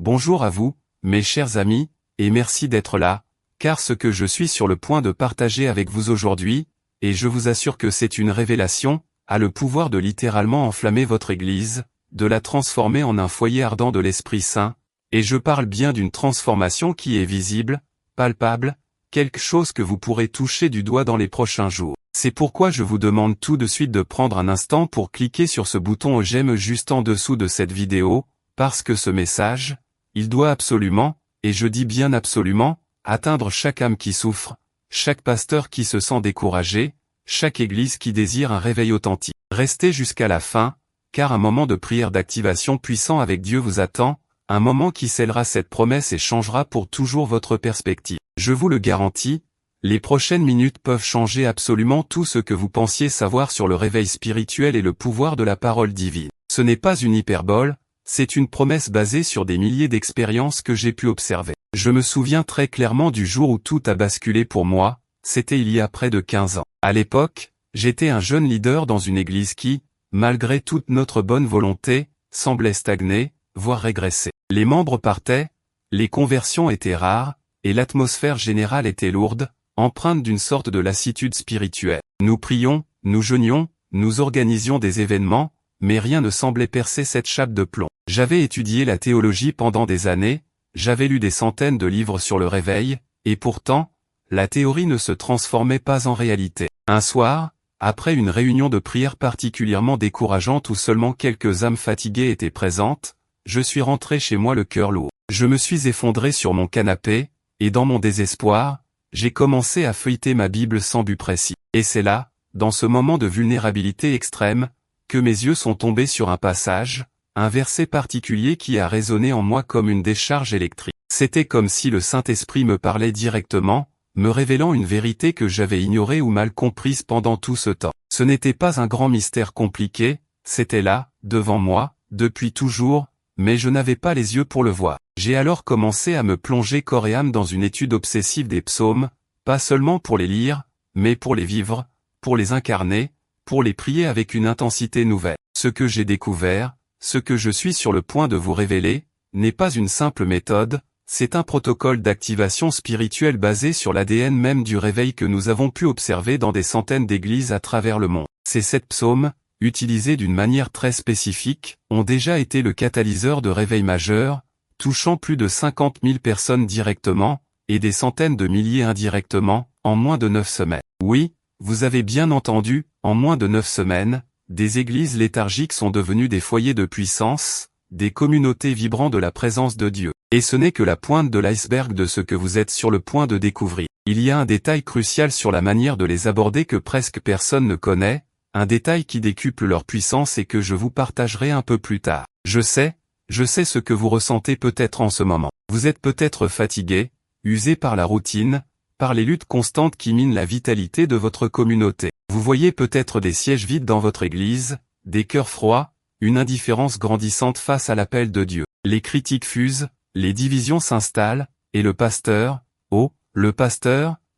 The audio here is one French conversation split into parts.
Bonjour à vous, mes chers amis, et merci d'être là, car ce que je suis sur le point de partager avec vous aujourd'hui, et je vous assure que c'est une révélation, a le pouvoir de littéralement enflammer votre Église, de la transformer en un foyer ardent de l'Esprit Saint, et je parle bien d'une transformation qui est visible, palpable, quelque chose que vous pourrez toucher du doigt dans les prochains jours. C'est pourquoi je vous demande tout de suite de prendre un instant pour cliquer sur ce bouton j'aime juste en dessous de cette vidéo, parce que ce message, il doit absolument, et je dis bien absolument, atteindre chaque âme qui souffre, chaque pasteur qui se sent découragé, chaque église qui désire un réveil authentique. Restez jusqu'à la fin, car un moment de prière d'activation puissant avec Dieu vous attend, un moment qui scellera cette promesse et changera pour toujours votre perspective. Je vous le garantis, les prochaines minutes peuvent changer absolument tout ce que vous pensiez savoir sur le réveil spirituel et le pouvoir de la parole divine. Ce n'est pas une hyperbole, c'est une promesse basée sur des milliers d'expériences que j'ai pu observer. Je me souviens très clairement du jour où tout a basculé pour moi, c'était il y a près de 15 ans. À l'époque, j'étais un jeune leader dans une église qui, malgré toute notre bonne volonté, semblait stagner, voire régresser. Les membres partaient, les conversions étaient rares, et l'atmosphère générale était lourde, empreinte d'une sorte de lassitude spirituelle. Nous prions, nous jeûnions, nous organisions des événements, mais rien ne semblait percer cette chape de plomb. J'avais étudié la théologie pendant des années, j'avais lu des centaines de livres sur le réveil, et pourtant, la théorie ne se transformait pas en réalité. Un soir, après une réunion de prière particulièrement décourageante où seulement quelques âmes fatiguées étaient présentes, je suis rentré chez moi le cœur lourd. Je me suis effondré sur mon canapé, et dans mon désespoir, j'ai commencé à feuilleter ma Bible sans but précis. Et c'est là, dans ce moment de vulnérabilité extrême, que mes yeux sont tombés sur un passage, un verset particulier qui a résonné en moi comme une décharge électrique. C'était comme si le Saint-Esprit me parlait directement, me révélant une vérité que j'avais ignorée ou mal comprise pendant tout ce temps. Ce n'était pas un grand mystère compliqué, c'était là, devant moi, depuis toujours, mais je n'avais pas les yeux pour le voir. J'ai alors commencé à me plonger corps et âme dans une étude obsessive des psaumes, pas seulement pour les lire, mais pour les vivre, pour les incarner, pour les prier avec une intensité nouvelle. Ce que j'ai découvert, ce que je suis sur le point de vous révéler, n'est pas une simple méthode, c'est un protocole d'activation spirituelle basé sur l'ADN même du réveil que nous avons pu observer dans des centaines d'églises à travers le monde. Ces 7 psaumes, utilisés d'une manière très spécifique, ont déjà été le catalyseur de réveil majeur, touchant plus de 50 000 personnes directement, et des centaines de milliers indirectement, en moins de 9 semaines. Oui, vous avez bien entendu, en moins de 9 semaines, des églises léthargiques sont devenues des foyers de puissance, des communautés vibrant de la présence de Dieu. Et ce n'est que la pointe de l'iceberg de ce que vous êtes sur le point de découvrir. Il y a un détail crucial sur la manière de les aborder que presque personne ne connaît, un détail qui décuple leur puissance et que je vous partagerai un peu plus tard. Je sais ce que vous ressentez peut-être en ce moment. Vous êtes peut-être fatigué, usé par la routine, par les luttes constantes qui minent la vitalité de votre communauté. Vous voyez peut-être des sièges vides dans votre église, des cœurs froids, une indifférence grandissante face à l'appel de Dieu. Les critiques fusent, les divisions s'installent, et le pasteur,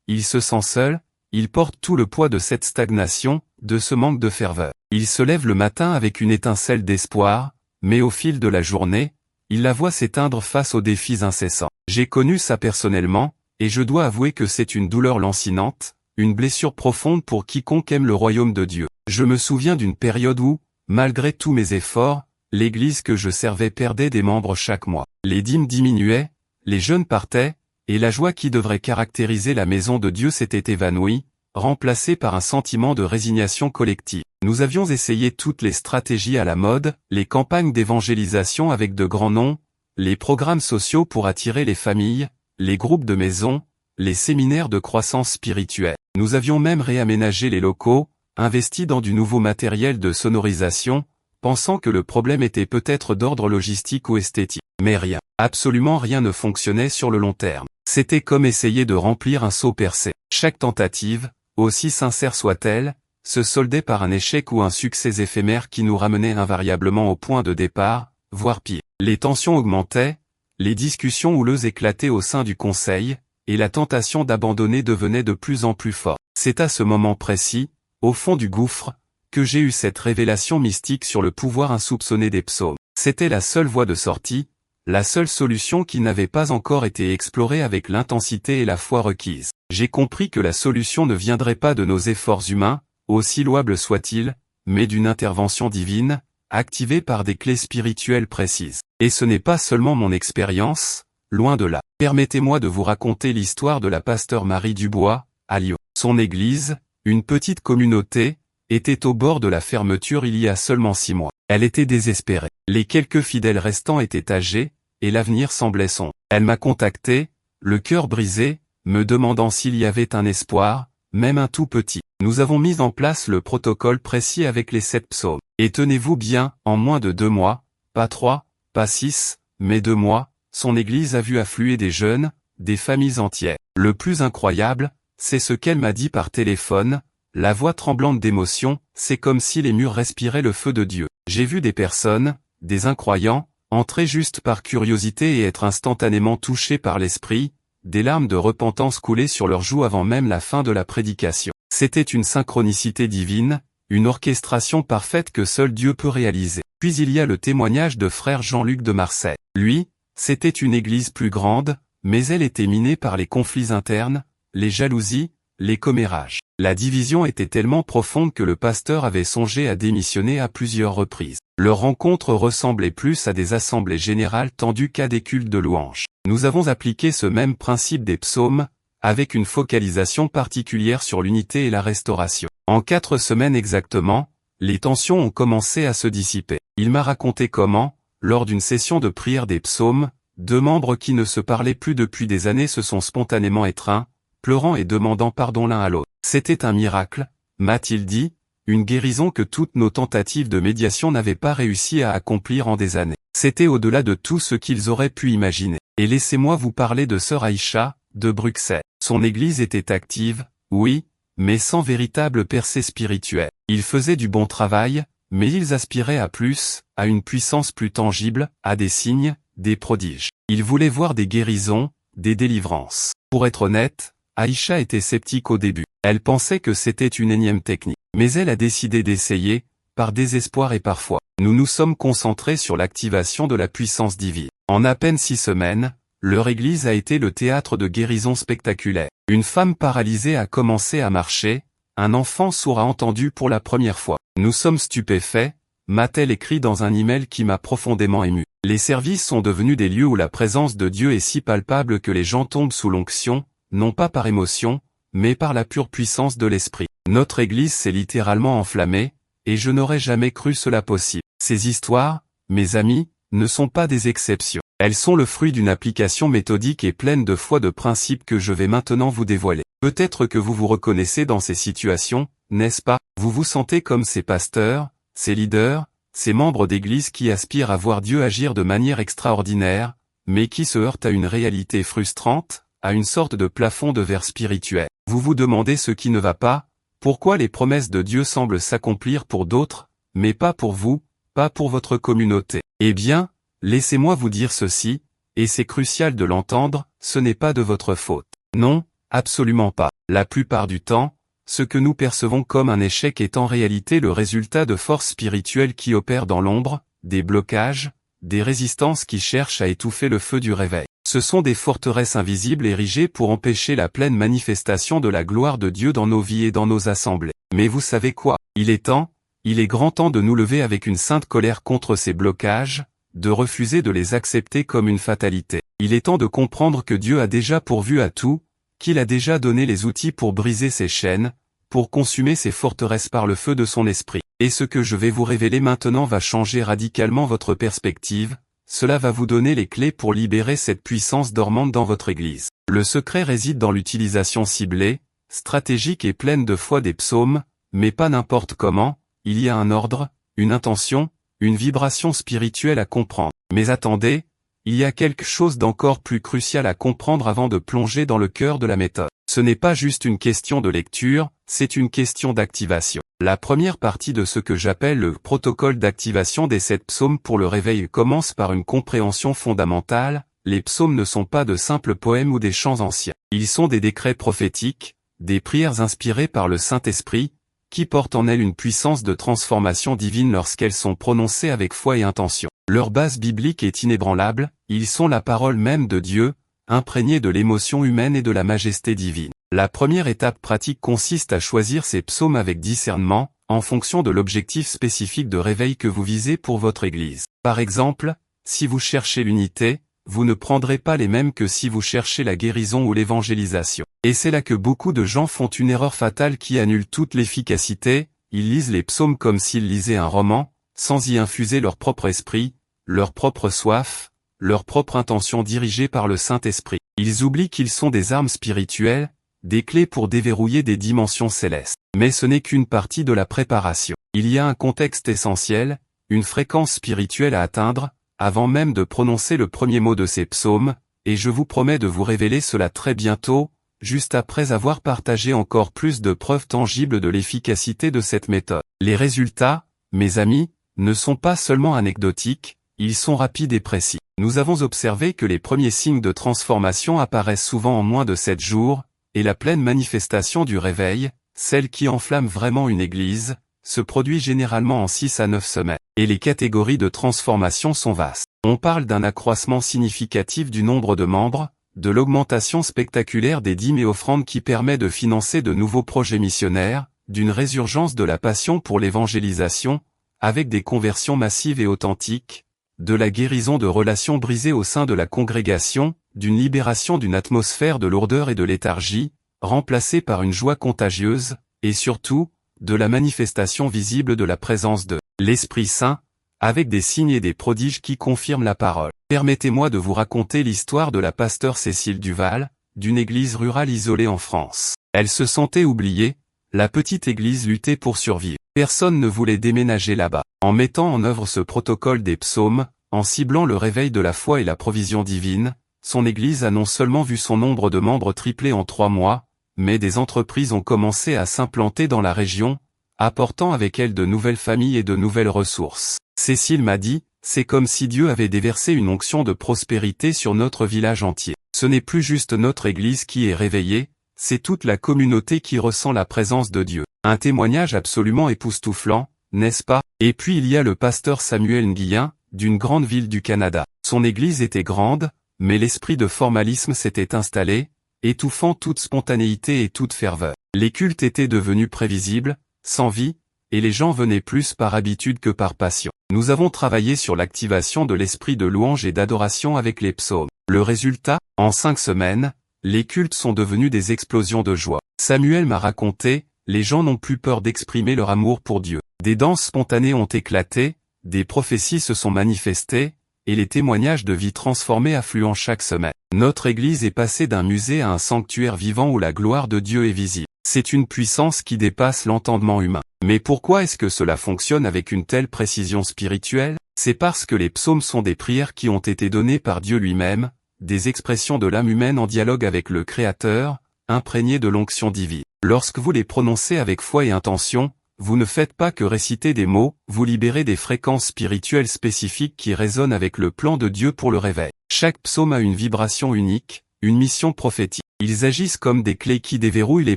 il se sent seul, il porte tout le poids de cette stagnation, de ce manque de ferveur. Il se lève le matin avec une étincelle d'espoir, mais au fil de la journée, il la voit s'éteindre face aux défis incessants. J'ai connu ça personnellement, et je dois avouer que c'est une douleur lancinante, une blessure profonde pour quiconque aime le royaume de Dieu. Je me souviens d'une période où, malgré tous mes efforts, l'église que je servais perdait des membres chaque mois. Les dîmes diminuaient, les jeûnes partaient, et la joie qui devrait caractériser la maison de Dieu s'était évanouie, remplacée par un sentiment de résignation collective. Nous avions essayé toutes les stratégies à la mode, les campagnes d'évangélisation avec de grands noms, les programmes sociaux pour attirer les familles, les groupes de maison, les séminaires de croissance spirituelle. Nous avions même réaménagé les locaux, investi dans du nouveau matériel de sonorisation, pensant que le problème était peut-être d'ordre logistique ou esthétique. Mais rien, absolument rien ne fonctionnait sur le long terme. C'était comme essayer de remplir un seau percé. Chaque tentative, aussi sincère soit-elle, se soldait par un échec ou un succès éphémère qui nous ramenait invariablement au point de départ, voire pire. Les tensions augmentaient, les discussions houleuses éclataient au sein du conseil, et la tentation d'abandonner devenait de plus en plus forte. C'est à ce moment précis, au fond du gouffre, que j'ai eu cette révélation mystique sur le pouvoir insoupçonné des psaumes. C'était la seule voie de sortie, la seule solution qui n'avait pas encore été explorée avec l'intensité et la foi requises. J'ai compris que la solution ne viendrait pas de nos efforts humains, aussi louables soient-ils, mais d'une intervention divine, activée par des clés spirituelles précises. Et ce n'est pas seulement mon expérience, loin de là. Permettez-moi de vous raconter l'histoire de la pasteur Marie Dubois, à Lyon. Son église, une petite communauté, était au bord de la fermeture il y a seulement 6 mois. Elle était désespérée. Les quelques fidèles restants étaient âgés, et l'avenir semblait sombre. Elle m'a contacté, le cœur brisé, me demandant s'il y avait un espoir, même un tout petit. Nous avons mis en place le protocole précis avec les 7 psaumes. Et tenez-vous bien, en moins de 2 mois, pas 3, pas 6, mais 2 mois, son église a vu affluer des jeunes, des familles entières. Le plus incroyable, c'est ce qu'elle m'a dit par téléphone, la voix tremblante d'émotion, c'est comme si les murs respiraient le feu de Dieu. J'ai vu des personnes, des incroyants, entrer juste par curiosité et être instantanément touchés par l'esprit, des larmes de repentance couler sur leurs joues avant même la fin de la prédication. C'était une synchronicité divine, une orchestration parfaite que seul Dieu peut réaliser. Puis il y a le témoignage de frère Jean-Luc de Marseille. Lui, c'était une église plus grande, mais elle était minée par les conflits internes, les jalousies, les commérages. La division était tellement profonde que le pasteur avait songé à démissionner à plusieurs reprises. Leur rencontre ressemblait plus à des assemblées générales tendues qu'à des cultes de louanges. Nous avons appliqué ce même principe des psaumes, avec une focalisation particulière sur l'unité et la restauration. En 4 semaines exactement, les tensions ont commencé à se dissiper. Il m'a raconté comment, lors d'une session de prière des psaumes, 2 membres qui ne se parlaient plus depuis des années se sont spontanément étreints, pleurant et demandant pardon l'un à l'autre. C'était un miracle, m'a-t-il dit, une guérison que toutes nos tentatives de médiation n'avaient pas réussi à accomplir en des années. C'était au-delà de tout ce qu'ils auraient pu imaginer. Et laissez-moi vous parler de sœur Aïcha, de Bruxelles. Son église était active, oui, mais sans véritable percée spirituelle. Ils faisaient du bon travail, mais ils aspiraient à plus, à une puissance plus tangible, à des signes, des prodiges. Ils voulaient voir des guérisons, des délivrances. Pour être honnête, Aïcha était sceptique au début. Elle pensait que c'était une énième technique. Mais elle a décidé d'essayer, par désespoir et par foi. Nous nous sommes concentrés sur l'activation de la puissance divine. En à peine 6 semaines, leur église a été le théâtre de guérisons spectaculaires. Une femme paralysée a commencé à marcher, un enfant sourd a entendu pour la première fois. Nous sommes stupéfaits, m'a-t-elle écrit dans un email qui m'a profondément ému. Les services sont devenus des lieux où la présence de Dieu est si palpable que les gens tombent sous l'onction, non pas par émotion, mais par la pure puissance de l'esprit. Notre église s'est littéralement enflammée, et je n'aurais jamais cru cela possible. Ces histoires, mes amis, ne sont pas des exceptions. Elles sont le fruit d'une application méthodique et pleine de foi de principes que je vais maintenant vous dévoiler. Peut-être que vous vous reconnaissez dans ces situations, n'est-ce pas? Vous vous sentez comme ces pasteurs, ces leaders, ces membres d'église qui aspirent à voir Dieu agir de manière extraordinaire, mais qui se heurtent à une réalité frustrante, à une sorte de plafond de verre spirituel. Vous vous demandez ce qui ne va pas, pourquoi les promesses de Dieu semblent s'accomplir pour d'autres, mais pas pour vous, pas pour votre communauté. Eh bien, laissez-moi vous dire ceci, et c'est crucial de l'entendre, ce n'est pas de votre faute. Non, absolument pas. La plupart du temps, ce que nous percevons comme un échec est en réalité le résultat de forces spirituelles qui opèrent dans l'ombre, des blocages, des résistances qui cherchent à étouffer le feu du réveil. Ce sont des forteresses invisibles érigées pour empêcher la pleine manifestation de la gloire de Dieu dans nos vies et dans nos assemblées. Mais vous savez quoi? Il est grand temps de nous lever avec une sainte colère contre ces blocages, de refuser de les accepter comme une fatalité. Il est temps de comprendre que Dieu a déjà pourvu à tout, qu'il a déjà donné les outils pour briser ces chaînes, pour consumer ces forteresses par le feu de son esprit. Et ce que je vais vous révéler maintenant va changer radicalement votre perspective, cela va vous donner les clés pour libérer cette puissance dormante dans votre église. Le secret réside dans l'utilisation ciblée, stratégique et pleine de foi des psaumes, mais pas n'importe comment, il y a un ordre, une intention, une vibration spirituelle à comprendre. Mais attendez, il y a quelque chose d'encore plus crucial à comprendre avant de plonger dans le cœur de la méthode. Ce n'est pas juste une question de lecture, c'est une question d'activation. La première partie de ce que j'appelle le protocole d'activation des 7 psaumes pour le réveil commence par une compréhension fondamentale. Les psaumes ne sont pas de simples poèmes ou des chants anciens. Ils sont des décrets prophétiques, des prières inspirées par le Saint-Esprit, qui portent en elles une puissance de transformation divine lorsqu'elles sont prononcées avec foi et intention. Leur base biblique est inébranlable, ils sont la parole même de Dieu, imprégnés de l'émotion humaine et de la majesté divine. La première étape pratique consiste à choisir ces psaumes avec discernement, en fonction de l'objectif spécifique de réveil que vous visez pour votre Église. Par exemple, si vous cherchez l'unité, vous ne prendrez pas les mêmes que si vous cherchez la guérison ou l'évangélisation. Et c'est là que beaucoup de gens font une erreur fatale qui annule toute l'efficacité, ils lisent les psaumes comme s'ils lisaient un roman, sans y infuser leur propre esprit, leur propre soif, leur propre intention dirigée par le Saint-Esprit. Ils oublient qu'ils sont des armes spirituelles, des clés pour déverrouiller des dimensions célestes. Mais ce n'est qu'une partie de la préparation. Il y a un contexte essentiel, une fréquence spirituelle à atteindre, avant même de prononcer le premier mot de ces psaumes, et je vous promets de vous révéler cela très bientôt, juste après avoir partagé encore plus de preuves tangibles de l'efficacité de cette méthode. Les résultats, mes amis, ne sont pas seulement anecdotiques, ils sont rapides et précis. Nous avons observé que les premiers signes de transformation apparaissent souvent en moins de 7 jours, et la pleine manifestation du réveil, celle qui enflamme vraiment une église, se produit généralement en 6 à 9 semaines. Et les catégories de transformation sont vastes. On parle d'un accroissement significatif du nombre de membres, de l'augmentation spectaculaire des dîmes et offrandes qui permet de financer de nouveaux projets missionnaires, d'une résurgence de la passion pour l'évangélisation, avec des conversions massives et authentiques, de la guérison de relations brisées au sein de la congrégation, d'une libération d'une atmosphère de lourdeur et de léthargie, remplacée par une joie contagieuse, et surtout, de la manifestation visible de la présence de l'Esprit Saint, avec des signes et des prodiges qui confirment la parole. Permettez-moi de vous raconter l'histoire de la pasteure Cécile Duval, d'une église rurale isolée en France. Elle se sentait oubliée, la petite église luttait pour survivre. Personne ne voulait déménager là-bas. En mettant en œuvre ce protocole des psaumes, en ciblant le réveil de la foi et la provision divine, son église a non seulement vu son nombre de membres tripler en 3 mois, mais des entreprises ont commencé à s'implanter dans la région, apportant avec elles de nouvelles familles et de nouvelles ressources. Cécile m'a dit, c'est comme si Dieu avait déversé une onction de prospérité sur notre village entier. Ce n'est plus juste notre église qui est réveillée, c'est toute la communauté qui ressent la présence de Dieu. Un témoignage absolument époustouflant, n'est-ce pas? Et puis il y a le pasteur Samuel Nguyen, d'une grande ville du Canada. Son église était grande, mais l'esprit de formalisme s'était installé, étouffant toute spontanéité et toute ferveur. Les cultes étaient devenus prévisibles, sans vie, et les gens venaient plus par habitude que par passion. Nous avons travaillé sur l'activation de l'esprit de louange et d'adoration avec les psaumes. Le résultat, en 5 semaines, les cultes sont devenus des explosions de joie. Samuel m'a raconté, les gens n'ont plus peur d'exprimer leur amour pour Dieu. Des danses spontanées ont éclaté, des prophéties se sont manifestées, et les témoignages de vie transformée affluent chaque semaine. Notre Église est passée d'un musée à un sanctuaire vivant où la gloire de Dieu est visible. C'est une puissance qui dépasse l'entendement humain. Mais pourquoi est-ce que cela fonctionne avec une telle précision spirituelle? C'est parce que les psaumes sont des prières qui ont été données par Dieu lui-même, des expressions de l'âme humaine en dialogue avec le Créateur, imprégnées de l'onction divine. Lorsque vous les prononcez avec foi et intention, vous ne faites pas que réciter des mots, vous libérez des fréquences spirituelles spécifiques qui résonnent avec le plan de Dieu pour le réveil. Chaque psaume a une vibration unique, une mission prophétique. Ils agissent comme des clés qui déverrouillent les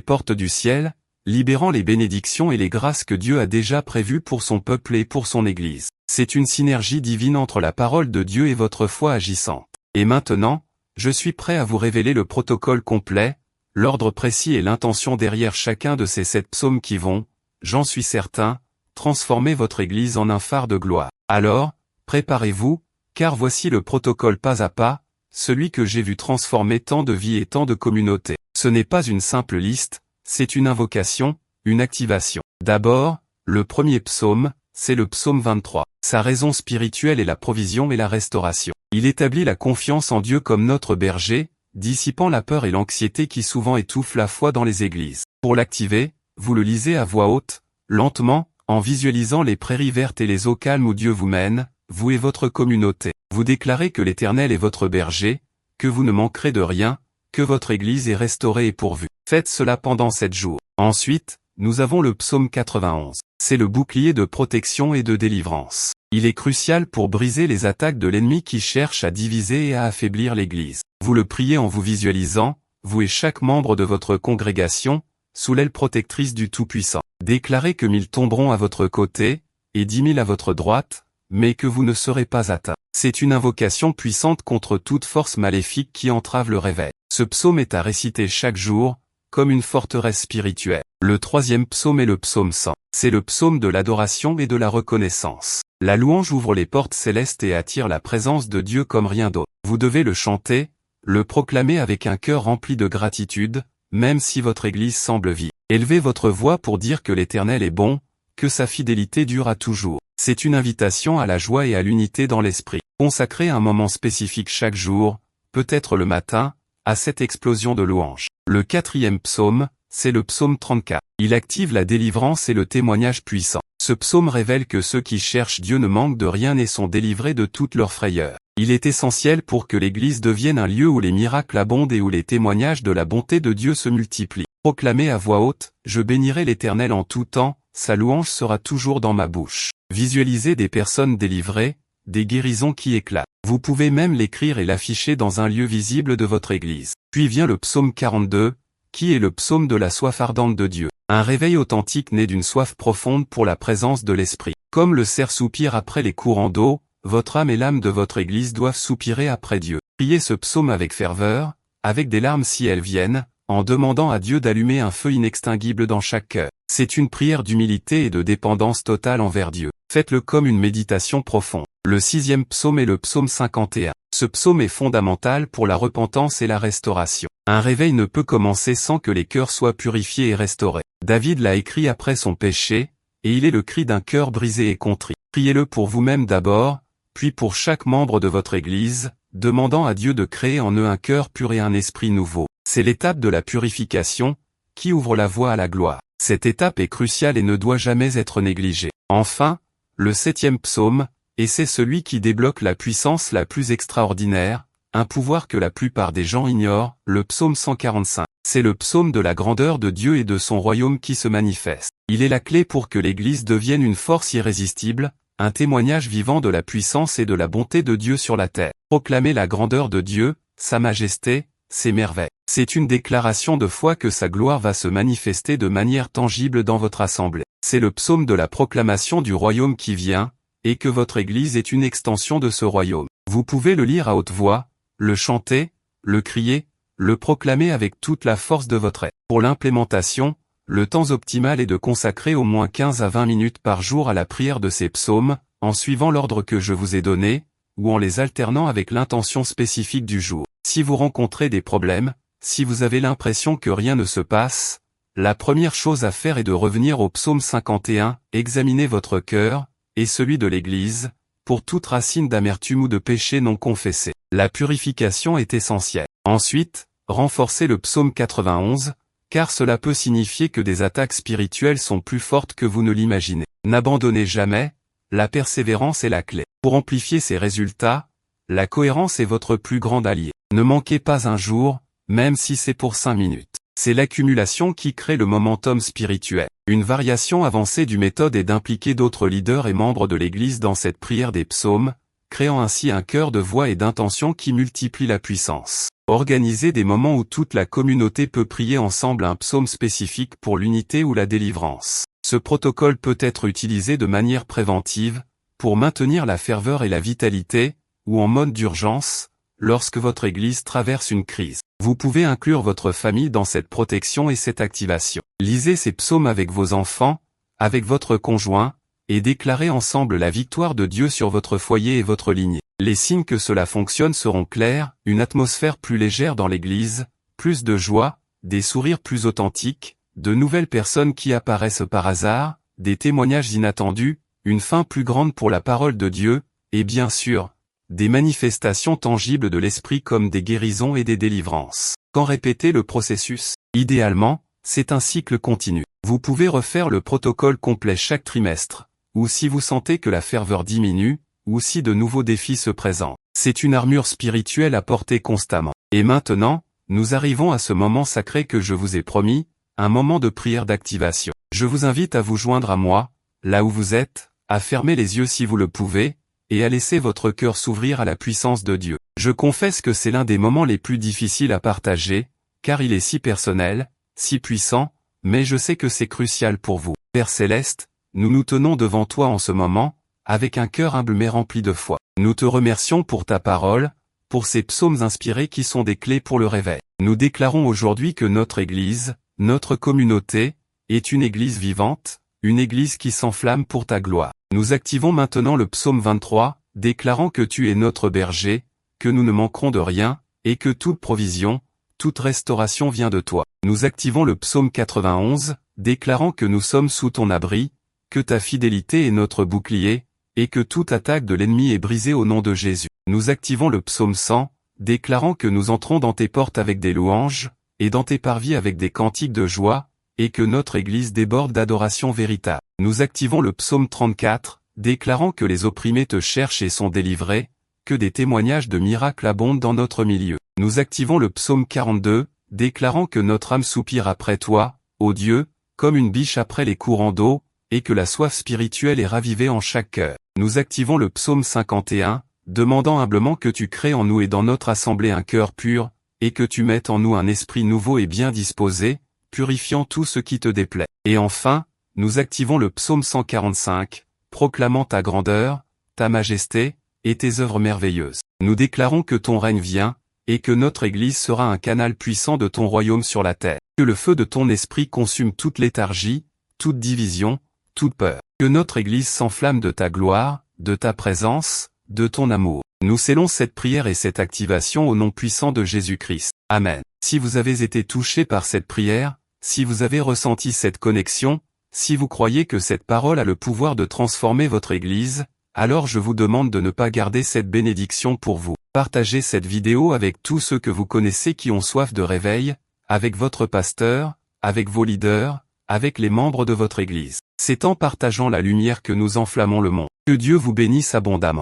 portes du ciel, libérant les bénédictions et les grâces que Dieu a déjà prévues pour son peuple et pour son Église. C'est une synergie divine entre la parole de Dieu et votre foi agissante. Et maintenant, je suis prêt à vous révéler le protocole complet, l'ordre précis et l'intention derrière chacun de ces 7 psaumes qui vont, j'en suis certain, transformer votre Église en un phare de gloire. Alors, préparez-vous, car voici le protocole pas à pas, celui que j'ai vu transformer tant de vies et tant de communautés. Ce n'est pas une simple liste, c'est une invocation, une activation. D'abord, le premier psaume, c'est le psaume 23. Sa raison spirituelle est la provision et la restauration. Il établit la confiance en Dieu comme notre berger, dissipant la peur et l'anxiété qui souvent étouffent la foi dans les églises. Pour l'activer, vous le lisez à voix haute, lentement, en visualisant les prairies vertes et les eaux calmes où Dieu vous mène, vous et votre communauté. Vous déclarez que l'Éternel est votre berger, que vous ne manquerez de rien, que votre Église est restaurée et pourvue. Faites cela pendant 7 jours. Ensuite, nous avons le psaume 91. C'est le bouclier de protection et de délivrance. Il est crucial pour briser les attaques de l'ennemi qui cherche à diviser et à affaiblir l'Église. Vous le priez en vous visualisant, vous et chaque membre de votre congrégation, sous l'aile protectrice du Tout-Puissant. Déclarez que 1000 tomberont à votre côté, et 10 000 à votre droite, mais que vous ne serez pas atteint. C'est une invocation puissante contre toute force maléfique qui entrave le réveil. Ce psaume est à réciter chaque jour, comme une forteresse spirituelle. Le troisième psaume est le psaume 100. C'est le psaume de l'adoration et de la reconnaissance. La louange ouvre les portes célestes et attire la présence de Dieu comme rien d'autre. Vous devez le chanter, le proclamer avec un cœur rempli de gratitude, même si votre Église semble vide. Élevez votre voix pour dire que l'Éternel est bon, que sa fidélité dure à toujours. C'est une invitation à la joie et à l'unité dans l'esprit. Consacrez un moment spécifique chaque jour, peut-être le matin, à cette explosion de louange. Le quatrième psaume, c'est le psaume 34. Il active la délivrance et le témoignage puissant. Ce psaume révèle que ceux qui cherchent Dieu ne manquent de rien et sont délivrés de toutes leurs frayeurs. Il est essentiel pour que l'Église devienne un lieu où les miracles abondent et où les témoignages de la bonté de Dieu se multiplient. Proclamez à voix haute, « Je bénirai l'Éternel en tout temps, sa louange sera toujours dans ma bouche ». Visualisez des personnes délivrées, des guérisons qui éclatent. Vous pouvez même l'écrire et l'afficher dans un lieu visible de votre Église. Puis vient le psaume 42, qui est le psaume de la soif ardente de Dieu. Un réveil authentique né d'une soif profonde pour la présence de l'Esprit. Comme le cerf soupire après les courants d'eau, votre âme et l'âme de votre Église doivent soupirer après Dieu. Priez ce psaume avec ferveur, avec des larmes si elles viennent, en demandant à Dieu d'allumer un feu inextinguible dans chaque cœur. C'est une prière d'humilité et de dépendance totale envers Dieu. Faites-le comme une méditation profonde. Le sixième psaume est le psaume 51. Ce psaume est fondamental pour la repentance et la restauration. Un réveil ne peut commencer sans que les cœurs soient purifiés et restaurés. David l'a écrit après son péché, et il est le cri d'un cœur brisé et contrit. Priez-le pour vous-même d'abord, puis pour chaque membre de votre Église, demandant à Dieu de créer en eux un cœur pur et un esprit nouveau. C'est l'étape de la purification, qui ouvre la voie à la gloire. Cette étape est cruciale et ne doit jamais être négligée. Enfin, le septième psaume, et c'est celui qui débloque la puissance la plus extraordinaire, un pouvoir que la plupart des gens ignorent, le psaume 145. C'est le psaume de la grandeur de Dieu et de son royaume qui se manifeste. Il est la clé pour que l'Église devienne une force irrésistible, un témoignage vivant de la puissance et de la bonté de Dieu sur la terre. Proclamez la grandeur de Dieu, sa majesté, ses merveilles. C'est une déclaration de foi que sa gloire va se manifester de manière tangible dans votre assemblée. C'est le psaume de la proclamation du royaume qui vient, et que votre Église est une extension de ce royaume. Vous pouvez le lire à haute voix, le chanter, le crier, le proclamer avec toute la force de votre être. Pour l'implémentation, le temps optimal est de consacrer au moins 15 à 20 minutes par jour à la prière de ces psaumes, en suivant l'ordre que je vous ai donné, ou en les alternant avec l'intention spécifique du jour. Si vous rencontrez des problèmes, si vous avez l'impression que rien ne se passe, la première chose à faire est de revenir au psaume 51, examinez votre cœur, et celui de l'Église, pour toute racine d'amertume ou de péché non confessé. La purification est essentielle. Ensuite, renforcez le psaume 91, car cela peut signifier que des attaques spirituelles sont plus fortes que vous ne l'imaginez. N'abandonnez jamais, la persévérance est la clé. Pour amplifier ces résultats, la cohérence est votre plus grand allié. Ne manquez pas un jour, même si c'est pour 5 minutes. C'est l'accumulation qui crée le momentum spirituel. Une variation avancée du méthode est d'impliquer d'autres leaders et membres de l'Église dans cette prière des psaumes, créant ainsi un chœur de voix et d'intention qui multiplie la puissance. Organisez des moments où toute la communauté peut prier ensemble un psaume spécifique pour l'unité ou la délivrance. Ce protocole peut être utilisé de manière préventive, pour maintenir la ferveur et la vitalité, ou en mode d'urgence, lorsque votre Église traverse une crise. Vous pouvez inclure votre famille dans cette protection et cette activation. Lisez ces psaumes avec vos enfants, avec votre conjoint, et déclarez ensemble la victoire de Dieu sur votre foyer et votre lignée. Les signes que cela fonctionne seront clairs, une atmosphère plus légère dans l'Église, plus de joie, des sourires plus authentiques, de nouvelles personnes qui apparaissent par hasard, des témoignages inattendus, une faim plus grande pour la parole de Dieu, et bien sûr, des manifestations tangibles de l'esprit comme des guérisons et des délivrances. Quand répéter le processus, idéalement, c'est un cycle continu. Vous pouvez refaire le protocole complet chaque trimestre, ou si vous sentez que la ferveur diminue, ou si de nouveaux défis se présentent. C'est une armure spirituelle à porter constamment. Et maintenant, nous arrivons à ce moment sacré que je vous ai promis, un moment de prière d'activation. Je vous invite à vous joindre à moi, là où vous êtes, à fermer les yeux si vous le pouvez, et à laisser votre cœur s'ouvrir à la puissance de Dieu. Je confesse que c'est l'un des moments les plus difficiles à partager, car il est si personnel, si puissant, mais je sais que c'est crucial pour vous. Père Céleste, nous nous tenons devant toi en ce moment, avec un cœur humble mais rempli de foi. Nous te remercions pour ta parole, pour ces psaumes inspirés qui sont des clés pour le réveil. Nous déclarons aujourd'hui que notre Église, notre communauté, est une Église vivante, une Église qui s'enflamme pour ta gloire. Nous activons maintenant le psaume 23, déclarant que tu es notre berger, que nous ne manquerons de rien, et que toute provision, toute restauration vient de toi. Nous activons le psaume 91, déclarant que nous sommes sous ton abri, que ta fidélité est notre bouclier, et que toute attaque de l'ennemi est brisée au nom de Jésus. Nous activons le psaume 100, déclarant que nous entrons dans tes portes avec des louanges, et dans tes parvis avec des cantiques de joie, et que notre Église déborde d'adoration véritable. Nous activons le psaume 34, déclarant que les opprimés te cherchent et sont délivrés, que des témoignages de miracles abondent dans notre milieu. Nous activons le psaume 42, déclarant que notre âme soupire après toi, ô Dieu, comme une biche après les courants d'eau, et que la soif spirituelle est ravivée en chaque cœur. Nous activons le psaume 51, demandant humblement que tu crées en nous et dans notre assemblée un cœur pur, et que tu mettes en nous un esprit nouveau et bien disposé, purifiant tout ce qui te déplaît. Et enfin, nous activons le psaume 145, proclamant ta grandeur, ta majesté, et tes œuvres merveilleuses. Nous déclarons que ton règne vient, et que notre Église sera un canal puissant de ton royaume sur la terre. Que le feu de ton esprit consume toute léthargie, toute division, toute peur. Que notre Église s'enflamme de ta gloire, de ta présence, de ton amour. Nous scellons cette prière et cette activation au nom puissant de Jésus-Christ. Amen. Si vous avez été touché par cette prière, si vous avez ressenti cette connexion, si vous croyez que cette parole a le pouvoir de transformer votre Église, alors je vous demande de ne pas garder cette bénédiction pour vous. Partagez cette vidéo avec tous ceux que vous connaissez qui ont soif de réveil, avec votre pasteur, avec vos leaders, avec les membres de votre Église. C'est en partageant la lumière que nous enflammons le monde. Que Dieu vous bénisse abondamment.